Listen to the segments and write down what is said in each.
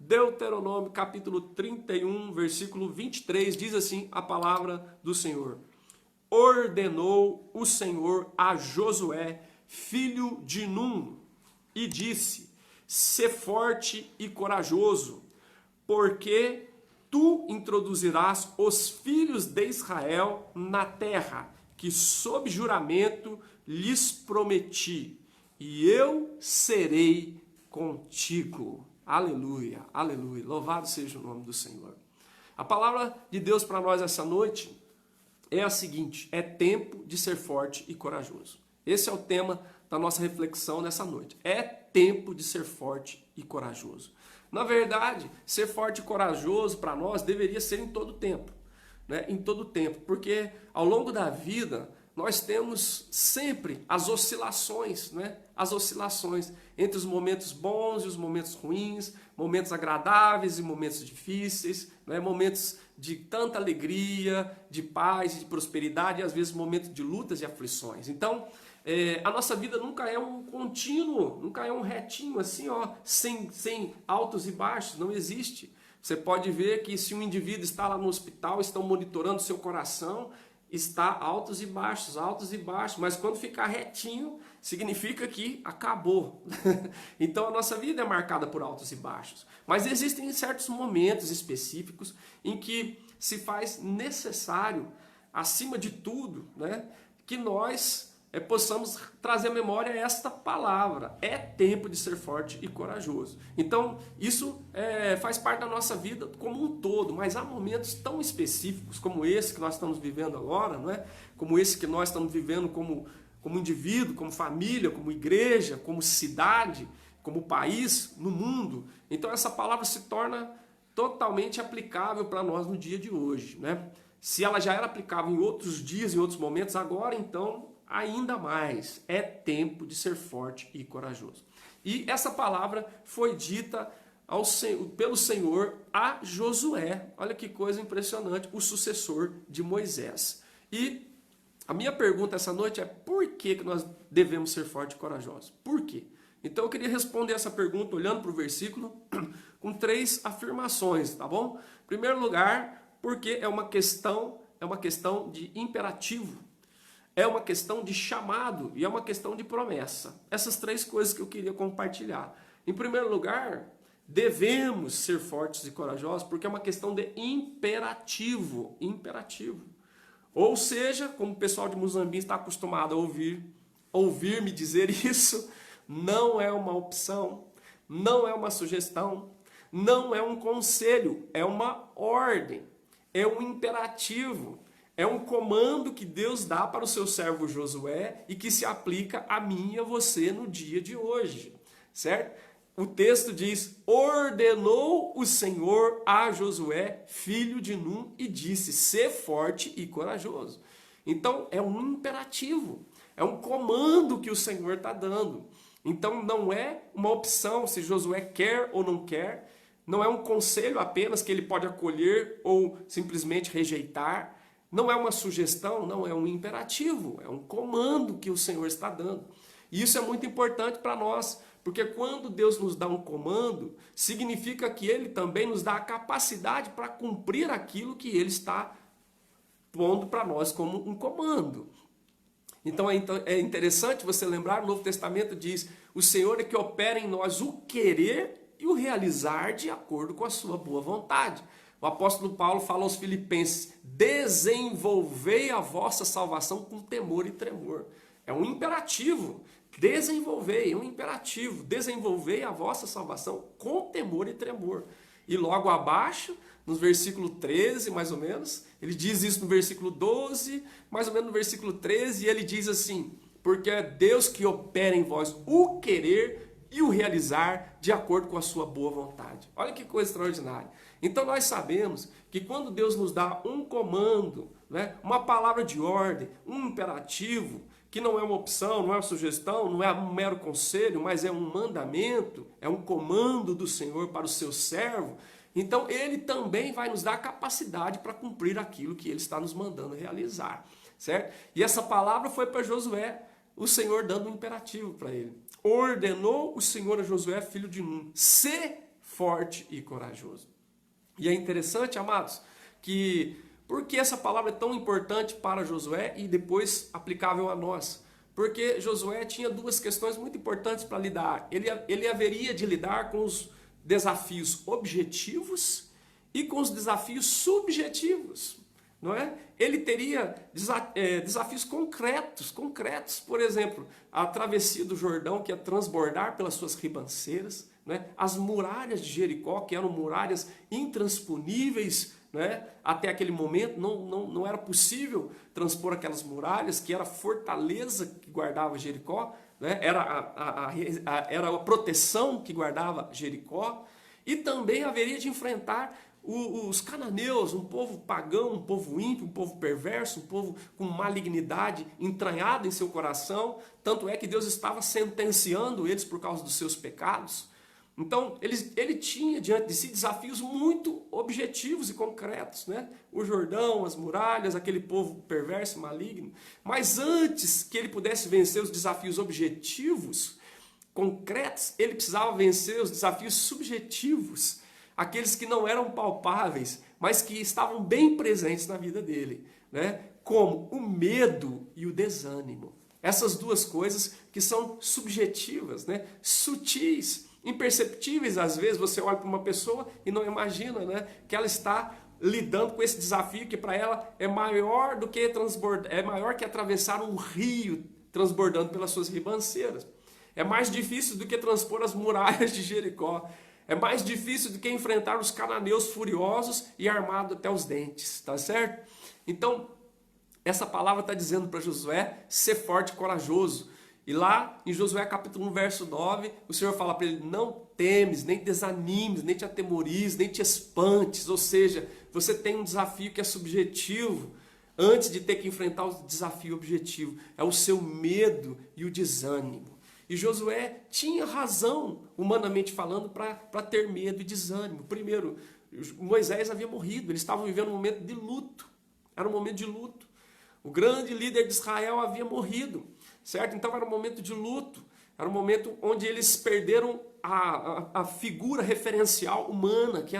Deuteronômio capítulo 31, versículo 23, diz assim a palavra do Senhor. Ordenou o Senhor a Josué, filho de Num, e disse: sê forte e corajoso, porque tu introduzirás os filhos de Israel na terra, que sob juramento lhes prometi, e eu serei contigo. Aleluia, aleluia. Louvado seja o nome do Senhor. A palavra de Deus para nós essa noite é a seguinte: é tempo de ser forte e corajoso. Esse é o tema da nossa reflexão nessa noite. É tempo de ser forte e corajoso. Na verdade, ser forte e corajoso para nós deveria ser em todo tempo, né? Em todo tempo, porque ao longo da vida nós temos sempre as oscilações, né? As oscilações entre os momentos bons e os momentos ruins, momentos agradáveis e momentos difíceis, né? Momentos de tanta alegria, de paz e de prosperidade, e às vezes momentos de lutas e aflições. Então, a nossa vida nunca é um contínuo, nunca é um retinho assim, ó, sem altos e baixos, não existe. Você pode ver que se um indivíduo está lá no hospital, estão monitorando seu coração, está altos e baixos, mas quando ficar retinho, significa que acabou. Então a nossa vida é marcada por altos e baixos. Mas existem certos momentos específicos em que se faz necessário, acima de tudo, né, que nós possamos trazer à memória esta palavra. É tempo de ser forte e corajoso. Então, isso faz parte da nossa vida como um todo, mas há momentos tão específicos como esse que nós estamos vivendo agora, não é? Como esse que nós estamos vivendo como indivíduo, como família, como igreja, como cidade, como país, no mundo. Então, essa palavra se torna totalmente aplicável para nós no dia de hoje, né? Se ela já era aplicável em outros dias, em outros momentos, agora então ainda mais. É tempo de ser forte e corajoso. E essa palavra foi dita pelo Senhor a Josué. Olha que coisa impressionante, o sucessor de Moisés. E a minha pergunta essa noite é: por que nós devemos ser fortes e corajosos? Por quê? Então eu queria responder essa pergunta olhando para o versículo com 3 afirmações, tá bom? Em primeiro lugar, porque é uma questão de imperativo. É uma questão de chamado e é uma questão de promessa. Essas 3 coisas que eu queria compartilhar. Em primeiro lugar, devemos ser fortes e corajosos porque é uma questão de imperativo. Imperativo. Ou seja, como o pessoal de Muzambinho está acostumado a ouvir-me dizer isso, não é uma opção, não é uma sugestão, não é um conselho, é uma ordem, é um imperativo. É um comando que Deus dá para o seu servo Josué e que se aplica a mim e a você no dia de hoje, certo? O texto diz: ordenou o Senhor a Josué, filho de Num, e disse: sê forte e corajoso. Então é um imperativo, é um comando que o Senhor está dando. Então não é uma opção se Josué quer ou não quer, não é um conselho apenas que ele pode acolher ou simplesmente rejeitar. Não é uma sugestão, não, é um imperativo, é um comando que o Senhor está dando. E isso é muito importante para nós, porque quando Deus nos dá um comando, significa que Ele também nos dá a capacidade para cumprir aquilo que Ele está pondo para nós como um comando. Então é interessante você lembrar, o Novo Testamento diz: o Senhor é que opera em nós o querer e o realizar de acordo com a sua boa vontade. O apóstolo Paulo fala aos Filipenses: desenvolvei a vossa salvação com temor e tremor. É um imperativo. Desenvolvei, é um imperativo. Desenvolvei a vossa salvação com temor e tremor. E logo abaixo, no versículo 13, mais ou menos, ele diz isso no versículo 12, mais ou menos no versículo 13, e ele diz assim: porque é Deus que opera em vós o querer e o realizar de acordo com a sua boa vontade. Olha que coisa extraordinária. Então nós sabemos que quando Deus nos dá um comando, né, uma palavra de ordem, um imperativo, que não é uma opção, não é uma sugestão, não é um mero conselho, mas é um mandamento, é um comando do Senhor para o seu servo, então Ele também vai nos dar a capacidade para cumprir aquilo que Ele está nos mandando realizar, certo? E essa palavra foi para Josué, o Senhor dando um imperativo para ele. Ordenou o Senhor a Josué, filho de Num: sê forte e corajoso. E é interessante, amados, que por que essa palavra é tão importante para Josué e depois aplicável a nós? Porque Josué tinha duas questões muito importantes para lidar. Ele haveria de lidar com os desafios objetivos e com os desafios subjetivos, não é? Ele teria desafios concretos, por exemplo, a travessia do Jordão, que é transbordar pelas suas ribanceiras, né? As muralhas de Jericó, que eram muralhas intransponíveis, né? Até aquele momento não era possível transpor aquelas muralhas, que era a fortaleza que guardava Jericó, né? Era a proteção que guardava Jericó, e também haveria de enfrentar os cananeus, um povo pagão, um povo ímpio, um povo perverso, um povo com malignidade entranhada em seu coração, tanto é que Deus estava sentenciando eles por causa dos seus pecados. Então, ele tinha diante de si desafios muito objetivos e concretos, né? O Jordão, as muralhas, aquele povo perverso e maligno. Mas antes que ele pudesse vencer os desafios objetivos, concretos, ele precisava vencer os desafios subjetivos, aqueles que não eram palpáveis, mas que estavam bem presentes na vida dele, né? Como o medo e o desânimo. Essas duas coisas que são subjetivas, né? Sutis, imperceptíveis. Às vezes você olha para uma pessoa e não imagina, né, que ela está lidando com esse desafio que para ela é maior do que maior que atravessar um rio transbordando pelas suas ribanceiras. É mais difícil do que transpor as muralhas de Jericó. É mais difícil do que enfrentar os cananeus furiosos e armados até os dentes, tá certo? Então, essa palavra está dizendo para Josué ser forte e corajoso. E lá em Josué capítulo 1, verso 9, o Senhor fala para ele: não temes, nem desanimes, nem te atemorizes, nem te espantes. Ou seja, você tem um desafio que é subjetivo, antes de ter que enfrentar o desafio objetivo. É o seu medo e o desânimo. E Josué tinha razão, humanamente falando, para ter medo e desânimo. Primeiro, Moisés havia morrido, eles estavam vivendo um momento de luto. Era um momento de luto. O grande líder de Israel havia morrido, certo? Então era um momento de luto. Era um momento onde eles perderam a figura referencial humana, que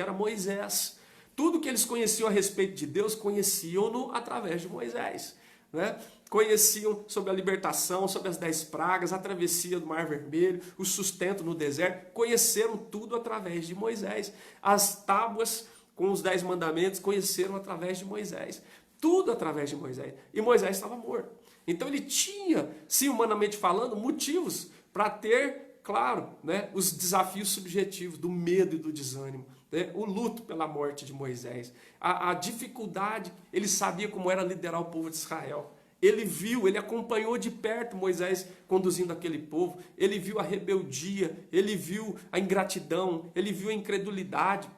era Moisés. Tudo que eles conheciam a respeito de Deus, conheciam-no através de Moisés, né? Conheciam sobre a libertação, sobre as 10 pragas, a travessia do Mar Vermelho, o sustento no deserto. Conheceram tudo através de Moisés. As tábuas com os 10 mandamentos conheceram através de Moisés. Tudo através de Moisés. E Moisés estava morto. Então ele tinha, se humanamente falando, motivos para ter, claro, né, os desafios subjetivos do medo e do desânimo, né, o luto pela morte de Moisés, a dificuldade. Ele sabia como era liderar o povo de Israel. Ele viu, ele acompanhou de perto Moisés conduzindo aquele povo. Ele viu a rebeldia, ele viu a ingratidão, ele viu a incredulidade.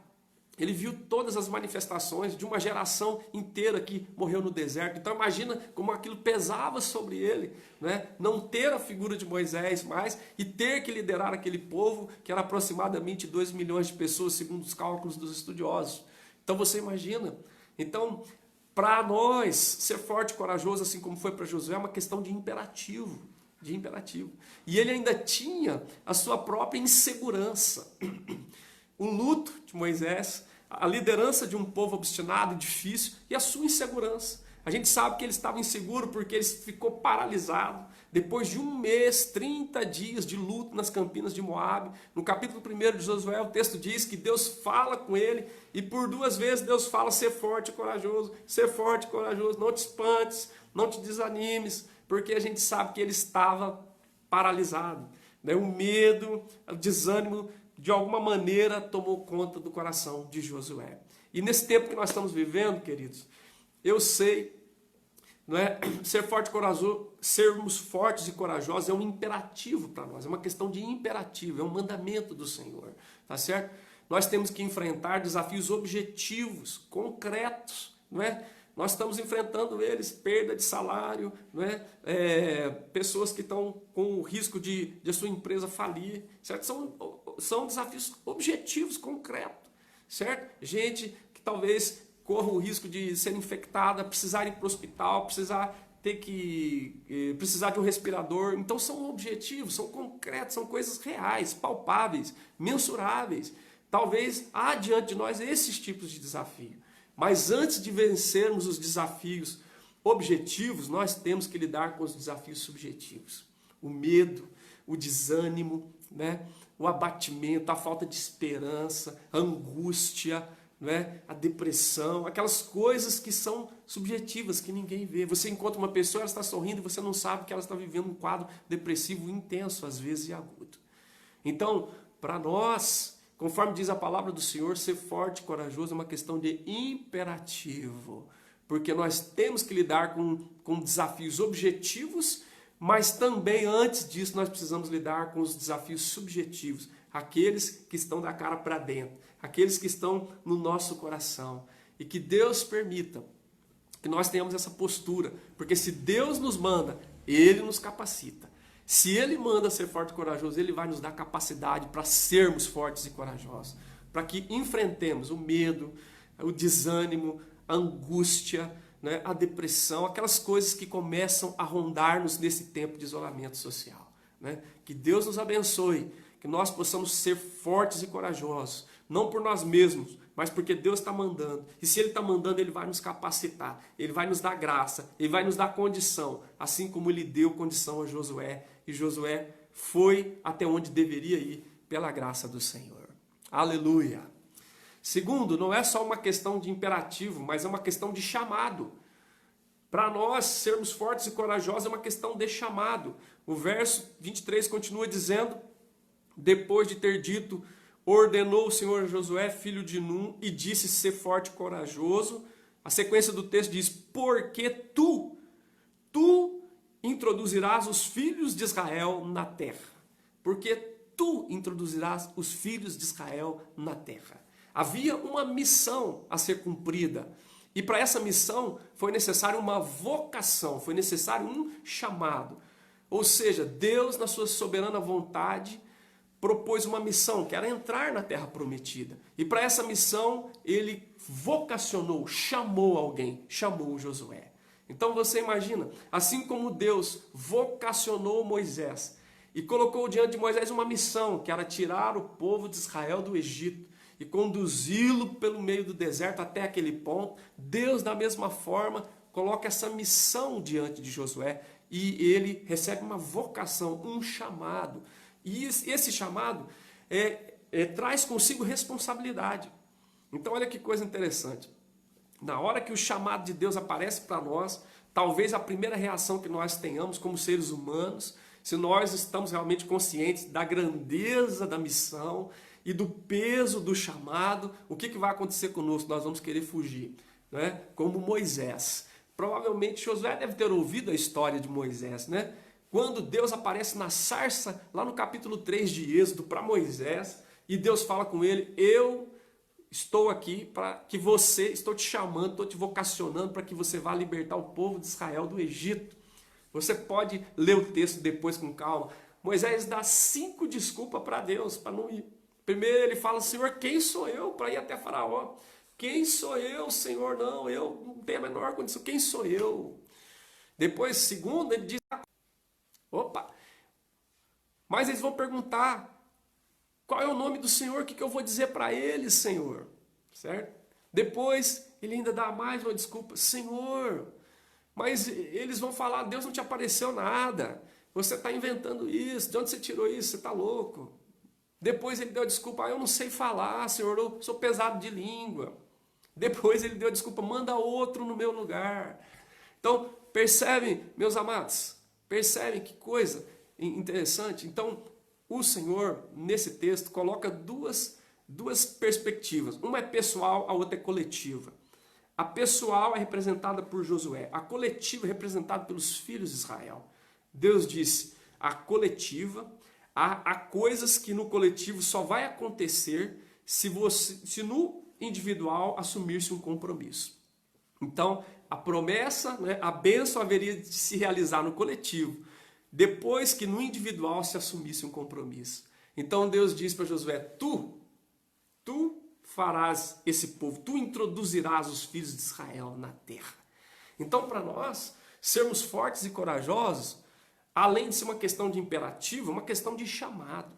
Ele viu todas as manifestações de uma geração inteira que morreu no deserto. Então imagina como aquilo pesava sobre ele, né? Não ter a figura de Moisés mais e ter que liderar aquele povo, que era aproximadamente 2 milhões de pessoas, segundo os cálculos dos estudiosos. Então você imagina. Então, para nós, ser forte e corajoso, assim como foi para Josué, é uma questão de imperativo. E ele ainda tinha a sua própria insegurança. O luto de Moisés, a liderança de um povo obstinado e difícil e a sua insegurança. A gente sabe que ele estava inseguro porque ele ficou paralisado. Depois de 1 mês, 30 dias de luto nas campinas de Moabe, no capítulo 1 de Josué, o texto diz que Deus fala com ele e por 2 vezes Deus fala: ser forte e corajoso, não te espantes, não te desanimes, porque a gente sabe que ele estava paralisado, né? O medo, o desânimo, de alguma maneira tomou conta do coração de Josué. E nesse tempo que nós estamos vivendo, queridos, eu sei, não é? Ser forte e corajoso, sermos fortes e corajosos é um imperativo para nós, é uma questão de imperativo, é um mandamento do Senhor, tá certo? Nós temos que enfrentar desafios objetivos, concretos, não é? Nós estamos enfrentando eles, perda de salário, não é? Pessoas que estão com o risco de a sua empresa falir, certo? São desafios objetivos, concretos, certo? Gente que talvez corra o risco de ser infectada, precisar ir para o hospital, precisar ter que precisar de um respirador. Então são objetivos, são concretos, são coisas reais, palpáveis, mensuráveis. Talvez há diante de nós esses tipos de desafio. Mas antes de vencermos os desafios objetivos, nós temos que lidar com os desafios subjetivos. O medo, o desânimo, né? O abatimento, a falta de esperança, a angústia, né? A depressão, aquelas coisas que são subjetivas, que ninguém vê. Você encontra uma pessoa, ela está sorrindo e você não sabe que ela está vivendo um quadro depressivo intenso, às vezes e agudo. Então, para nós, conforme diz a palavra do Senhor, ser forte e corajoso é uma questão de imperativo. Porque nós temos que lidar com desafios objetivos, mas também antes disso nós precisamos lidar com os desafios subjetivos. Aqueles que estão da cara para dentro, aqueles que estão no nosso coração. E que Deus permita que nós tenhamos essa postura. Porque se Deus nos manda, Ele nos capacita. Se Ele manda ser forte e corajoso, Ele vai nos dar capacidade para sermos fortes e corajosos. Para que enfrentemos o medo, o desânimo, a angústia, né, a depressão, aquelas coisas que começam a rondar-nos nesse tempo de isolamento social. Né? Que Deus nos abençoe, que nós possamos ser fortes e corajosos, não por nós mesmos, mas porque Deus está mandando. E se Ele está mandando, Ele vai nos capacitar, Ele vai nos dar graça, Ele vai nos dar condição, assim como Ele deu condição a Josué, e Josué foi até onde deveria ir pela graça do Senhor. Aleluia! Segundo, não é só uma questão de imperativo, mas é uma questão de chamado. Para nós sermos fortes e corajosos é uma questão de chamado. O verso 23 continua dizendo, depois de ter dito, ordenou o Senhor a Josué, filho de Num, e disse ser forte e corajoso. A sequência do texto diz, porque tu introduzirás os filhos de Israel na terra. Porque tu introduzirás os filhos de Israel na terra. Havia uma missão a ser cumprida. E para essa missão foi necessário uma vocação, foi necessário um chamado. Ou seja, Deus, na sua soberana vontade, propôs uma missão, que era entrar na terra prometida. E para essa missão, Ele vocacionou, chamou alguém, chamou Josué. Então você imagina, assim como Deus vocacionou Moisés e colocou diante de Moisés uma missão, que era tirar o povo de Israel do Egito, e conduzi-lo pelo meio do deserto até aquele ponto, Deus da mesma forma coloca essa missão diante de Josué e ele recebe uma vocação, um chamado. E esse chamado traz consigo responsabilidade. Então olha que coisa interessante. Na hora que o chamado de Deus aparece para nós, talvez a primeira reação que nós tenhamos como seres humanos, se nós estamos realmente conscientes da grandeza da missão e do peso do chamado, o que vai acontecer conosco? Nós vamos querer fugir, né? Como Moisés. Provavelmente Josué deve ter ouvido a história de Moisés, né? Quando Deus aparece na sarça, lá no capítulo 3 de Êxodo, para Moisés, e Deus fala com ele, eu estou aqui para que você, estou te chamando, estou te vocacionando para que você vá libertar o povo de Israel do Egito. Você pode ler o texto depois com calma. Moisés dá 5 desculpas para Deus, para não ir. Primeiro ele fala, Senhor, quem sou eu para ir até Faraó? Quem sou eu, Senhor? Não, eu não tenho a menor condição. Quem sou eu? Depois, segundo, ele diz, opa, mas eles vão perguntar, qual é o nome do Senhor? O que eu vou dizer para eles, Senhor? Certo? Depois, ele ainda dá mais uma desculpa, Senhor, mas eles vão falar, Deus não te apareceu nada. Você está inventando isso, de onde você tirou isso? Você está louco. Depois ele deu a desculpa, eu não sei falar, Senhor, eu sou pesado de língua. Depois ele deu a desculpa, manda outro no meu lugar. Então, percebem, meus amados, percebem que coisa interessante? Então, o Senhor, nesse texto, coloca duas perspectivas. Uma é pessoal, a outra é coletiva. A pessoal é representada por Josué, a coletiva é representada pelos filhos de Israel. Deus disse, a coletiva, há coisas que no coletivo só vai acontecer se no individual assumir-se um compromisso. Então, a promessa, né, a bênção haveria de se realizar no coletivo, depois que no individual se assumisse um compromisso. Então Deus diz para Josué, tu farás esse povo, tu introduzirás os filhos de Israel na terra. Então para nós, Sermos fortes e corajosos, além de ser uma questão de imperativo, é uma questão de chamado,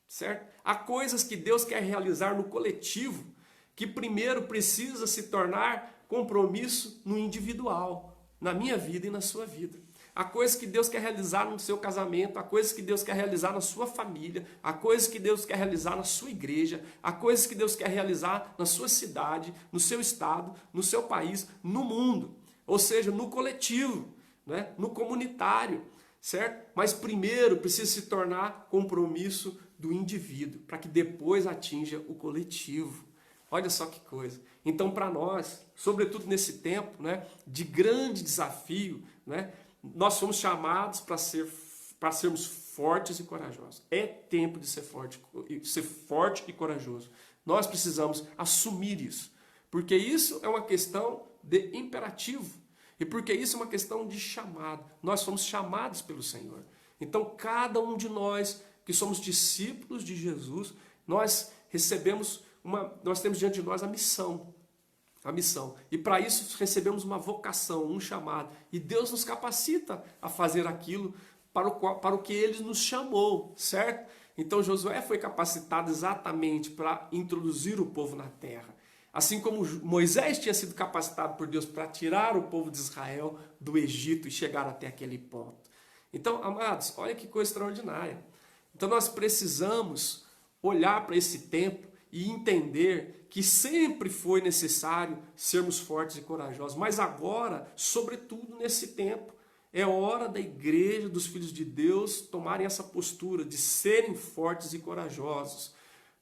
certo? Há coisas que Deus quer realizar no coletivo, que primeiro precisa se tornar compromisso no individual, na minha vida e na sua vida. Há coisas que Deus quer realizar no seu casamento, há coisas que Deus quer realizar na sua família, há coisas que Deus quer realizar na sua igreja, há coisas que Deus quer realizar na sua cidade, no seu estado, no seu país, no mundo. Ou seja, no coletivo, né? No comunitário, certo? Mas primeiro precisa se tornar compromisso do indivíduo, para que depois atinja o coletivo. Olha só que coisa. Então, para nós, sobretudo nesse tempo, né, de grande desafio, né, nós somos chamados para sermos fortes e corajosos. É tempo de ser forte e corajoso. Nós precisamos assumir isso, porque isso é uma questão de imperativo e porque isso é uma questão de chamado. Nós somos chamados pelo Senhor. Então, cada um de nós que somos discípulos de Jesus, nós temos diante de nós a missão. E para isso recebemos uma vocação, um chamado. E Deus nos capacita a fazer aquilo para o que Ele nos chamou, certo? Então Josué foi capacitado exatamente para introduzir o povo na terra. Assim como Moisés tinha sido capacitado por Deus para tirar o povo de Israel do Egito e chegar até aquele ponto. Então, amados, olha que coisa extraordinária. Então nós precisamos olhar para esse tempo e entender que sempre foi necessário sermos fortes e corajosos. Mas agora, sobretudo nesse tempo, é hora da igreja, dos filhos de Deus, tomarem essa postura de serem fortes e corajosos.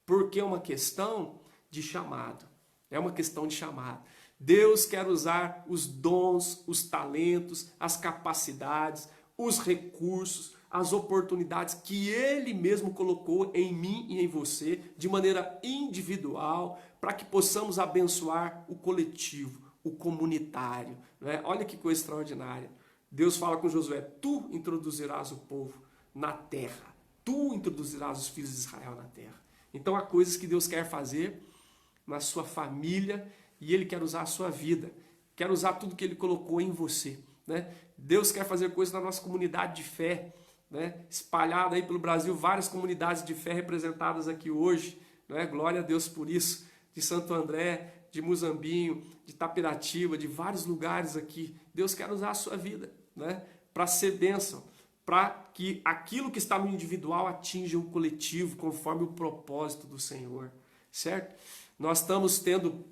Porque é uma questão de chamado. É uma questão de chamado. Deus quer usar os dons, os talentos, as capacidades, os recursos, as oportunidades que Ele mesmo colocou em mim e em você, de maneira individual, para que possamos abençoar o coletivo, o comunitário. Né? Olha que coisa extraordinária. Deus fala com Josué: tu introduzirás o povo na terra, tu introduzirás os filhos de Israel na terra. Então há coisas que Deus quer fazer na sua família e Ele quer usar a sua vida, quer usar tudo que Ele colocou em você. Né? Deus quer fazer coisas na nossa comunidade de fé, né? Espalhada aí pelo Brasil, várias comunidades de fé representadas aqui hoje, né? Glória a Deus por isso, de Santo André, de Muzambinho, de Tapiratiba, de vários lugares aqui. Deus quer usar a sua vida, né? Para ser bênção, para que aquilo que está no individual atinja o coletivo, conforme o propósito do Senhor, certo? Nós estamos tendo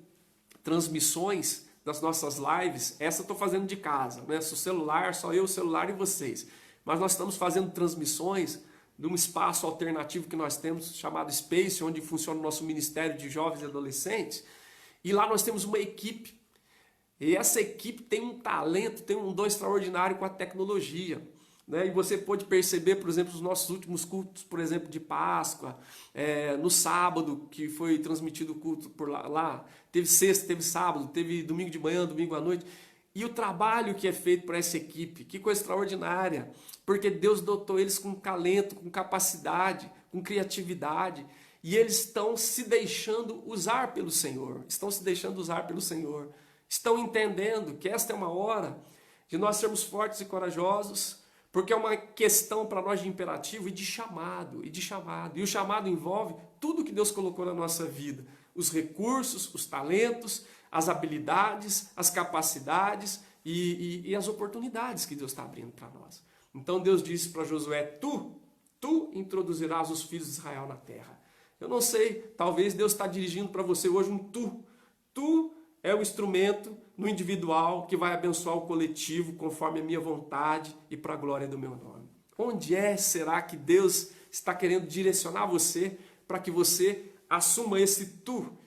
transmissões das nossas lives, essa eu estou fazendo de casa, né? Se o celular, só eu, o celular e vocês. Mas nós estamos fazendo transmissões de um espaço alternativo que nós temos, chamado Space, onde funciona o nosso Ministério de Jovens e Adolescentes. E lá nós temos uma equipe. E essa equipe tem um talento, tem um dom extraordinário com a tecnologia. Né? E você pode perceber, por exemplo, os nossos últimos cultos, por exemplo, de Páscoa, no sábado, que foi transmitido o culto por lá. Teve sexta, teve sábado, teve domingo de manhã, domingo à noite. E o trabalho que é feito por essa equipe, que coisa extraordinária, porque Deus dotou eles com talento, com capacidade, com criatividade, e eles estão se deixando usar pelo Senhor, estão entendendo que esta é uma hora de nós sermos fortes e corajosos, porque é uma questão para nós de imperativo e de chamado, e o chamado envolve tudo que Deus colocou na nossa vida, os recursos, os talentos, as habilidades, as capacidades e as oportunidades que Deus está abrindo para nós. Então Deus disse para Josué: tu introduzirás os filhos de Israel na terra. Eu não sei, talvez Deus está dirigindo para você hoje um tu. Tu é o instrumento no individual que vai abençoar o coletivo conforme a minha vontade e para a glória do meu nome. Onde será que Deus está querendo direcionar você para que você assuma esse tu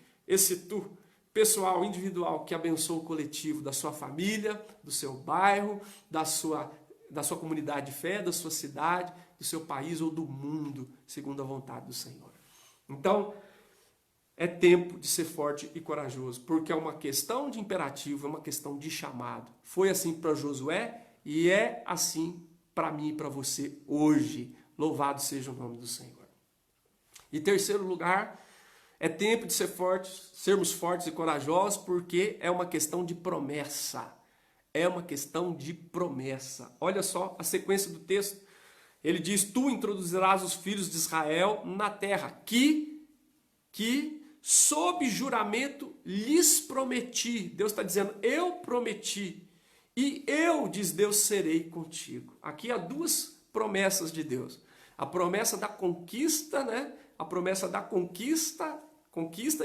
pessoal, individual, que abençoa o coletivo da sua família, do seu bairro, da sua comunidade de fé, da sua cidade, do seu país ou do mundo, segundo a vontade do Senhor. Então, é tempo de ser forte e corajoso, porque é uma questão de imperativo, é uma questão de chamado. Foi assim para Josué e é assim para mim e para você hoje. Louvado seja o nome do Senhor. E terceiro lugar, é tempo de sermos fortes e corajosos, porque é uma questão de promessa. é uma questão de promessa. Olha só a sequência do texto. Ele diz, tu introduzirás os filhos de Israel na terra que sob juramento lhes prometi. Deus está dizendo, eu prometi. E eu, diz Deus, serei contigo. Aqui há duas promessas de Deus. A promessa da conquista, né? A promessa da conquista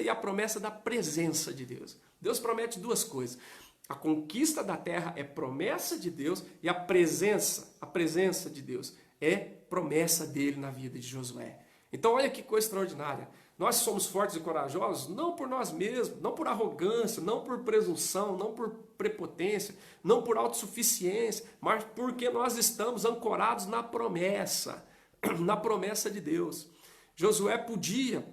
e a promessa da presença de Deus. Deus promete duas coisas. A conquista da terra é promessa de Deus e a presença de Deus é promessa dele na vida de Josué. Então olha que coisa extraordinária. Nós somos fortes e corajosos não por nós mesmos, não por arrogância, não por presunção, não por prepotência, não por autossuficiência, mas porque nós estamos ancorados na promessa de Deus. Josué podia,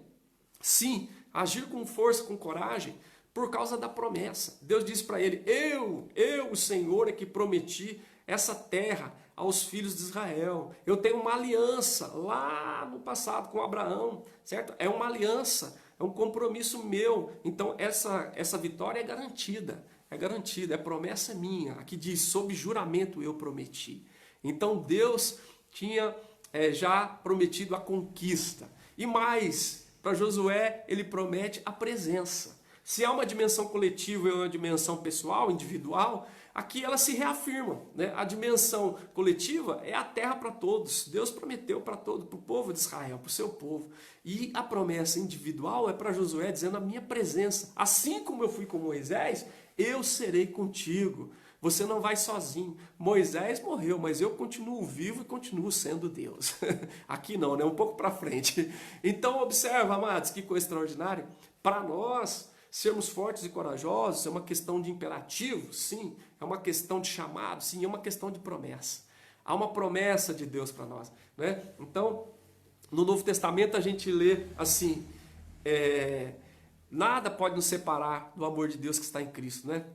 sim, agir com força, com coragem, por causa da promessa. Deus disse para ele, eu, o Senhor, é que prometi essa terra aos filhos de Israel. Eu tenho uma aliança lá no passado com Abraão, certo? É uma aliança, é um compromisso meu. Então essa vitória é garantida, é promessa minha. Aqui diz, sob juramento eu prometi. Então Deus tinha já prometido a conquista. E mais, para Josué ele promete a presença. Se há uma dimensão coletiva e uma dimensão pessoal, individual, aqui elas se reafirmam, né? A dimensão coletiva é a terra para todos. Deus prometeu para todo, para o povo de Israel, para o seu povo. E a promessa individual é para Josué dizendo a minha presença. Assim como eu fui com Moisés, eu serei contigo. Você não vai sozinho. Moisés morreu, mas eu continuo vivo e continuo sendo Deus. Aqui não, né? Um pouco para frente. Então observa, amados, que coisa extraordinária. Para nós sermos fortes e corajosos é uma questão de imperativo, sim. É uma questão de chamado, sim. É uma questão de promessa. Há uma promessa de Deus para nós, né? Então, no Novo Testamento a gente lê assim, nada pode nos separar do amor de Deus que está em Cristo, né?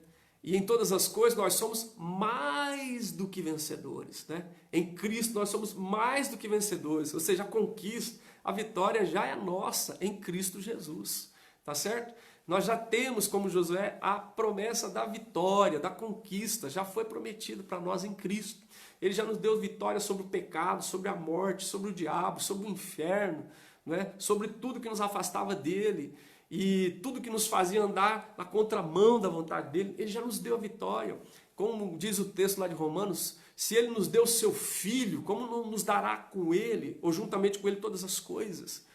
E em todas as coisas nós somos mais do que vencedores, né? Em Cristo nós somos mais do que vencedores, ou seja, a conquista, a vitória já é nossa em Cristo Jesus, tá certo? Nós já temos, como Josué, a promessa da vitória, da conquista, já foi prometido para nós em Cristo. Ele já nos deu vitória sobre o pecado, sobre a morte, sobre o diabo, sobre o inferno, né? Sobre tudo que nos afastava dele. E tudo que nos fazia andar na contramão da vontade dele, ele já nos deu a vitória. Como diz o texto lá de Romanos, se ele nos deu seu filho, como não nos dará com ele, ou juntamente com ele todas as coisas?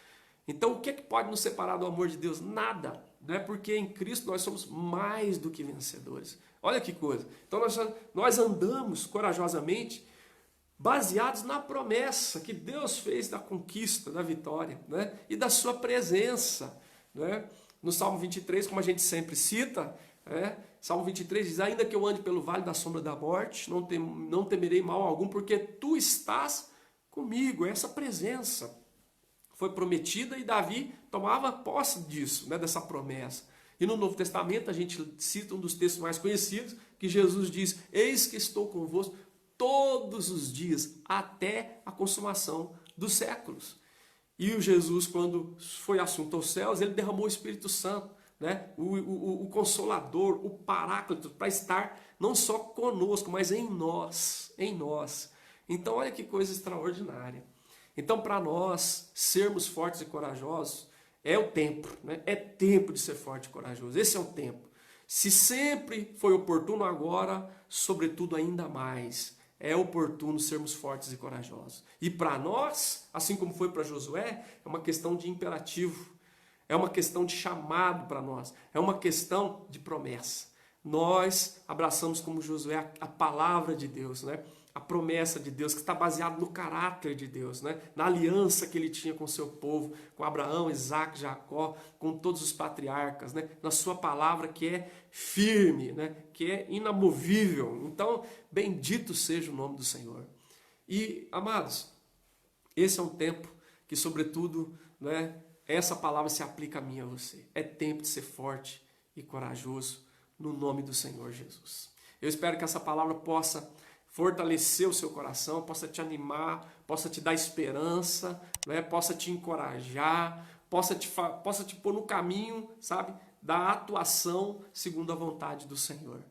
Então o que é que pode nos separar do amor de Deus? Nada, né? Porque em Cristo nós somos mais do que vencedores. Olha que coisa. Então nós andamos corajosamente baseados na promessa que Deus fez da conquista, da vitória, né? E da sua presença. Né? No Salmo 23, como a gente sempre cita, Salmo 23 diz, ainda que eu ande pelo vale da sombra da morte, não temerei mal algum, porque tu estás comigo. Essa presença foi prometida e Davi tomava posse disso, né? Dessa promessa. E no Novo Testamento a gente cita um dos textos mais conhecidos, que Jesus diz, eis que estou convosco todos os dias, até a consumação dos séculos. E o Jesus, quando foi assunto aos céus, ele derramou o Espírito Santo, né? o Consolador, o Paráclito, para estar não só conosco, mas em nós, Então olha que coisa extraordinária. Então para nós sermos fortes e corajosos, é o tempo, né? É tempo de ser forte e corajoso, esse é o tempo. Se sempre foi oportuno, agora, sobretudo ainda mais. É oportuno sermos fortes e corajosos. E para nós, assim como foi para Josué, é uma questão de imperativo. É uma questão de chamado para nós. É uma questão de promessa. Nós abraçamos como Josué a palavra de Deus, né? A promessa de Deus que está baseada no caráter de Deus, né? Na aliança que ele tinha com o seu povo, com Abraão, Isaac, Jacó, com todos os patriarcas, né? Na sua palavra que é firme, né? Que é inamovível. Então, bendito seja o nome do Senhor. E, amados, esse é um tempo que, sobretudo, né, essa palavra se aplica a mim e a você. É tempo de ser forte e corajoso no nome do Senhor Jesus. Eu espero que essa palavra possa fortalecer o seu coração, possa te animar, possa te dar esperança, né? Possa te encorajar, possa te pôr no caminho, sabe, da atuação segundo a vontade do Senhor.